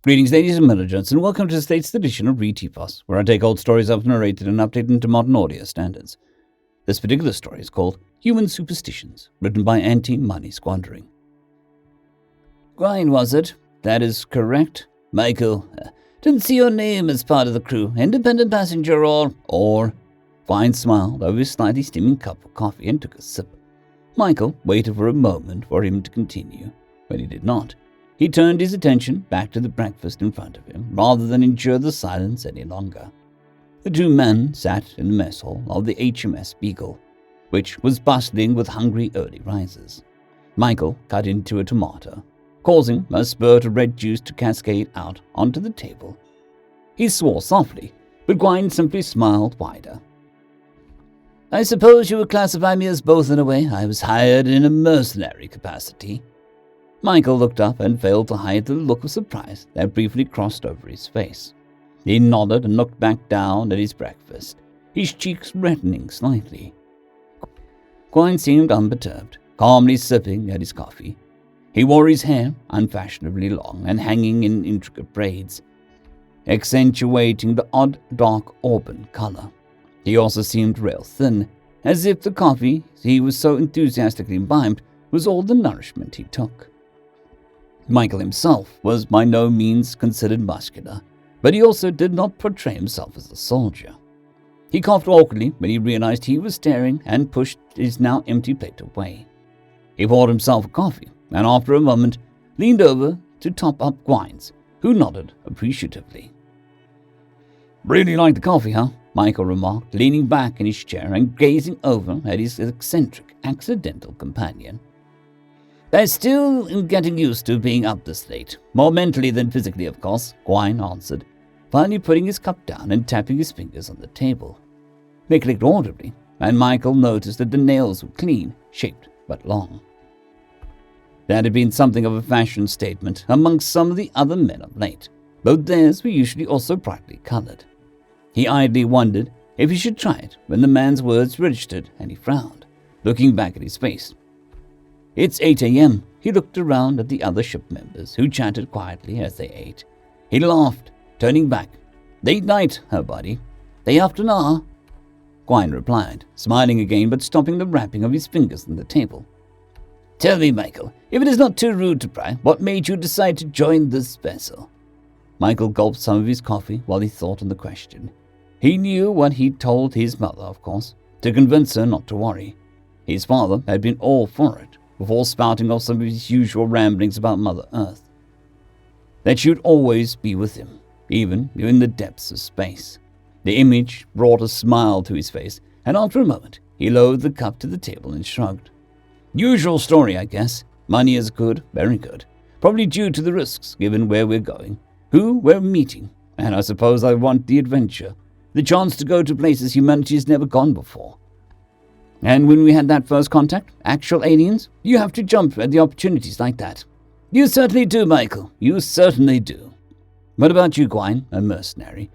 Greetings, ladies and gents, and welcome to this latest edition of RE374, where I take old stories I've narrated and update into modern audio standards. This particular story is called Human Superstitions, written by AntiMoneySquandering. Gwyn, was it? That is correct. Michael, didn't see your name as part of the crew. Independent passenger or... Gwyn smiled over his slightly steaming cup of coffee and took a sip. Michael waited for a moment for him to continue. When he did not, he turned his attention back to the breakfast in front of him, rather than endure the silence any longer. The two men sat in the mess hall of the HMS Beagle, which was bustling with hungry early risers. Michael cut into a tomato, causing a spurt of red juice to cascade out onto the table. He swore softly, but Gwyn simply smiled wider. I suppose you would classify me as both in a way. I was hired in a mercenary capacity. Michael looked up and failed to hide the look of surprise that briefly crossed over his face. He nodded and looked back down at his breakfast, his cheeks reddening slightly. Gwyn seemed unperturbed, calmly sipping at his coffee. He wore his hair unfashionably long and hanging in intricate braids, accentuating the odd dark auburn color. He also seemed real thin, as if the coffee he was so enthusiastically imbibed was all the nourishment he took. Michael himself was by no means considered muscular, but he also did not portray himself as a soldier. He coughed awkwardly when he realized he was staring and pushed his now empty plate away. He poured himself a coffee, and after a moment, leaned over to top up Gwyn's, who nodded appreciatively. Really like the coffee, huh? Michael remarked, leaning back in his chair and gazing over at his eccentric, accidental companion. I still am getting used to being up this late. More mentally than physically, of course, Gwyn answered, finally putting his cup down and tapping his fingers on the table. They clicked audibly, and Michael noticed that the nails were clean, shaped, but long. That had been something of a fashion statement amongst some of the other men of late, though theirs were usually also brightly colored. He idly wondered if he should try it when the man's words registered, and he frowned, looking back at his face. It's 8 a.m. He looked around at the other ship members, who chatted quietly as they ate. He laughed, turning back. Late night, her buddy. Day after now. Gwyn replied, smiling again but stopping the wrapping of his fingers on the table. Tell me, Michael, if it is not too rude to pry, what made you decide to join this vessel? Michael gulped some of his coffee while he thought on the question. He knew what he'd told his mother, of course, to convince her not to worry. His father had been all for it, before spouting off some of his usual ramblings about Mother Earth. That she would always be with him, even in the depths of space. The image brought a smile to his face, and after a moment, he lowered the cup to the table and shrugged. Usual story, I guess. Money is good, very good. Probably due to the risks, given where we're going, who we're meeting, and I suppose I want the adventure, the chance to go to places humanity has never gone before. And when we had that first contact, actual aliens, you have to jump at the opportunities like that. You certainly do, Michael. You certainly do. What about you, Gwyn? A mercenary.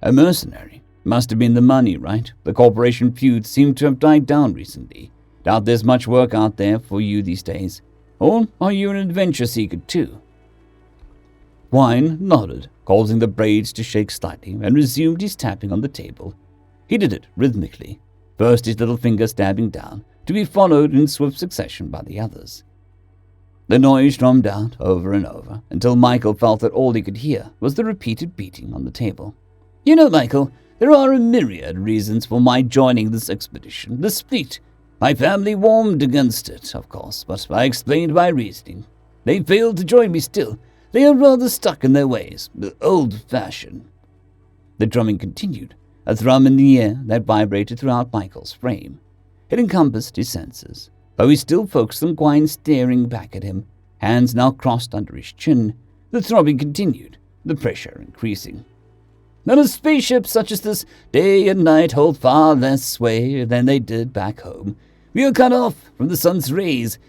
A mercenary? Must have been the money, right? The corporation feuds seem to have died down recently. Doubt there's much work out there for you these days. Or are you an adventure seeker too? Gwyn nodded, causing the braids to shake slightly, and resumed his tapping on the table. He did it rhythmically. First his little finger stabbing down, to be followed in swift succession by the others. The noise drummed out over and over, until Michael felt that all he could hear was the repeated beating on the table. You know, Michael, there are a myriad reasons for my joining this expedition. The split. My family warned against it, of course, but I explained my reasoning. They failed to join me still. They are rather stuck in their ways, old-fashioned. The drumming continued, a thrum in the air that vibrated throughout Michael's frame. It encompassed his senses, though he still focused on Gwyn staring back at him, hands now crossed under his chin. The throbbing continued, the pressure increasing. On a spaceship such as this, day and night hold far less sway than they did back home. We are cut off from the sun's rays,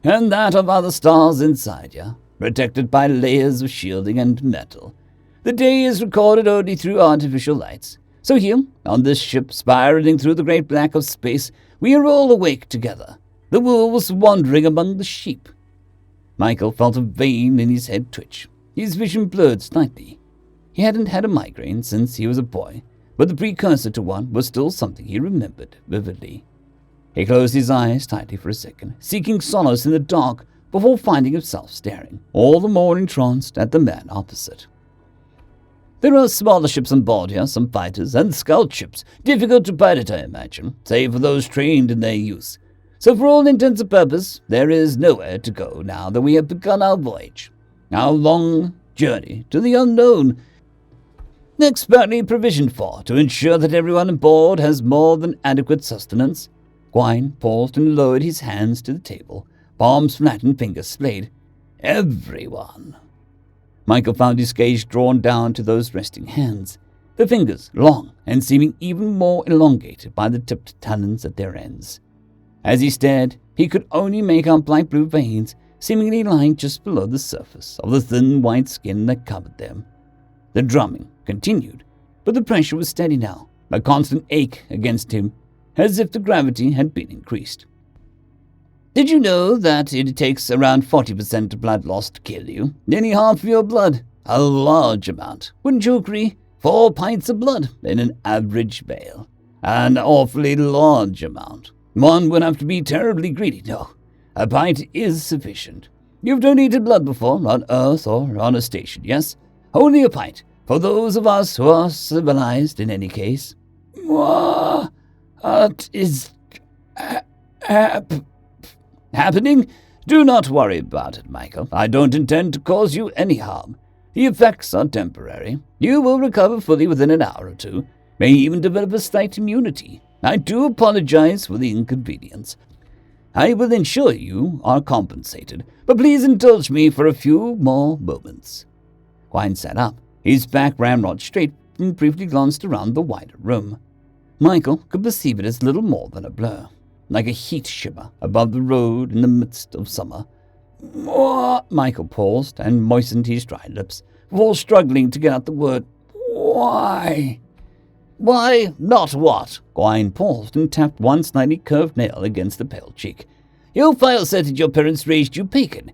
and that of other stars inside you, protected by layers of shielding and metal. The day is recorded only through artificial lights. So here, on this ship spiraling through the great black of space, we are all awake together, the wolves wandering among the sheep. Michael felt a vein in his head twitch. His vision blurred slightly. He hadn't had a migraine since he was a boy, but the precursor to one was still something he remembered vividly. He closed his eyes tightly for a second, seeking solace in the dark before finding himself staring, all the more entranced, at the man opposite. There are smaller ships on board here, some fighters, and scout ships, difficult to pilot, I imagine, save for those trained in their use. So for all intents and purposes, there is nowhere to go now that we have begun our voyage, our long journey to the unknown, expertly provisioned for to ensure that everyone on board has more than adequate sustenance. Gwyn paused and lowered his hands to the table, palms flat and fingers splayed. Everyone. Michael found his gaze drawn down to those resting hands, the fingers long and seeming even more elongated by the tipped talons at their ends. As he stared, he could only make out light blue veins seemingly lying just below the surface of the thin white skin that covered them. The drumming continued, but the pressure was steady now, a constant ache against him, as if the gravity had been increased. Did you know that it takes around 40% of blood loss to kill you? Nearly half of your blood. A large amount. Wouldn't you agree? 4 pints of blood in an average male. An awfully large amount. One would have to be terribly greedy. No, a pint is sufficient. You've donated blood before, on Earth or on a station, yes? Only a pint, for those of us who are civilized in any case. What is happening? Do not worry about it, Michael. I don't intend to cause you any harm. The effects are temporary. You will recover fully within an hour or two, may even develop a slight immunity. I do apologize for the inconvenience. I will ensure you are compensated, but please indulge me for a few more moments. Gwyn sat up, his back ramrod straight, and briefly glanced around the wider room. Michael could perceive it as little more than a blur, like a heat shimmer above the road in the midst of summer. Michael paused and moistened his dry lips, before struggling to get out the word, Why? Why, not what? Gwyn paused and tapped one slightly curved nail against the pale cheek. Your file said that your parents raised you pagan.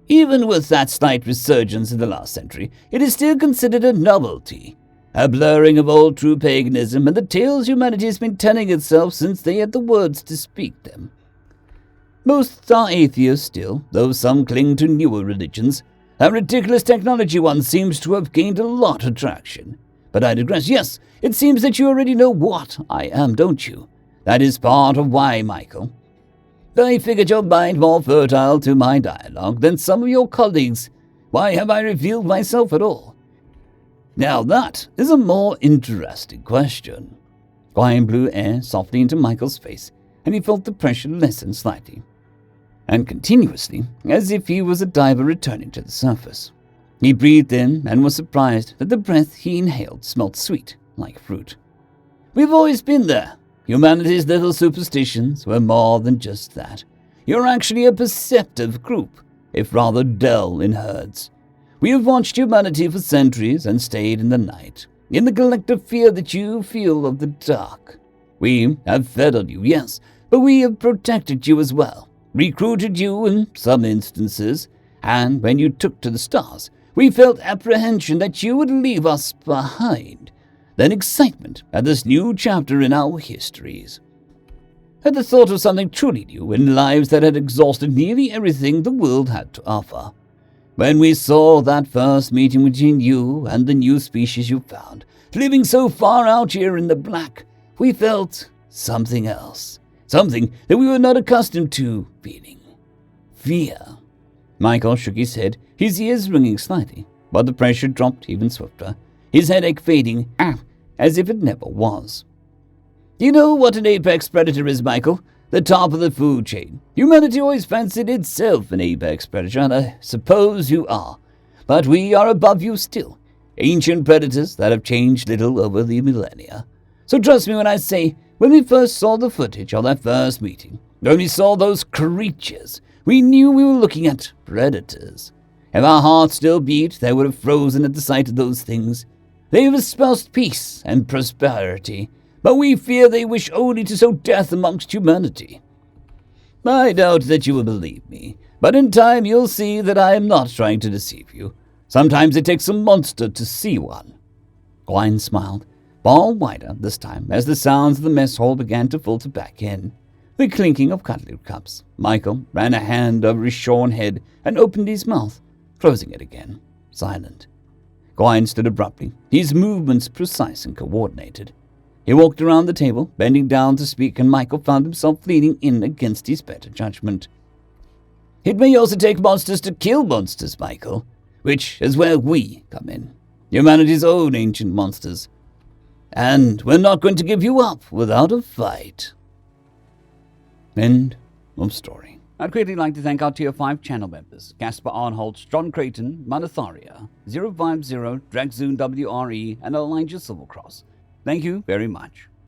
Even with that slight resurgence in the last century, it is still considered a novelty. A blurring of old true paganism and the tales humanity has been telling itself since they had the words to speak them. Most are atheists still, though some cling to newer religions. That ridiculous technology one seems to have gained a lot of traction. But I digress. Yes, it seems that you already know what I am, don't you? That is part of why, Michael. I figured your mind more fertile to my dialogue than some of your colleagues. Why have I revealed myself at all? Now that is a more interesting question. Gwyn blew air softly into Michael's face, and he felt the pressure lessen slightly, and continuously, as if he was a diver returning to the surface. He breathed in and was surprised that the breath he inhaled smelt sweet, like fruit. We've always been there. Humanity's little superstitions were more than just that. You're actually a perceptive group, if rather dull in herds. We have watched humanity for centuries and stayed in the night, in the collective fear that you feel of the dark. We have fed on you, yes, but we have protected you as well, recruited you in some instances, and when you took to the stars, we felt apprehension that you would leave us behind, then excitement at this new chapter in our histories. At the thought of something truly new in lives that had exhausted nearly everything the world had to offer. When we saw that first meeting between you and the new species you found, living so far out here in the black, we felt something else, something that we were not accustomed to feeling. Fear. Michael shook his head, his ears ringing slightly, but the pressure dropped even swifter, his headache fading as if it never was. You know what an apex predator is, Michael? The top of the food chain. Humanity always fancied itself an apex predator, and I suppose you are. But we are above you still, ancient predators that have changed little over the millennia. So trust me when I say, when we first saw the footage of that first meeting, when we saw those creatures, we knew we were looking at predators. If our hearts still beat, they would have frozen at the sight of those things. They have espoused peace and prosperity, but we fear they wish only to sow death amongst humanity. I doubt that you will believe me, but in time you'll see that I am not trying to deceive you. Sometimes it takes a monster to see one. Gwyn smiled, all wider this time as the sounds of the mess hall began to filter back in. The clinking of cutlery cups. Michael ran a hand over his shorn head and opened his mouth, closing it again, silent. Gwyn stood abruptly, his movements precise and coordinated. He walked around the table, bending down to speak, and Michael found himself leaning in against his better judgment. It may also take monsters to kill monsters, Michael, which is where we come in. Humanity's own ancient monsters. And we're not going to give you up without a fight. End of story. I'd greatly like to thank our Tier 5 channel members, Caspar Arnholtz, John Creighton, Manatharia, 050, Dragzoon WRE, and Elijah Silvercross. Thank you very much.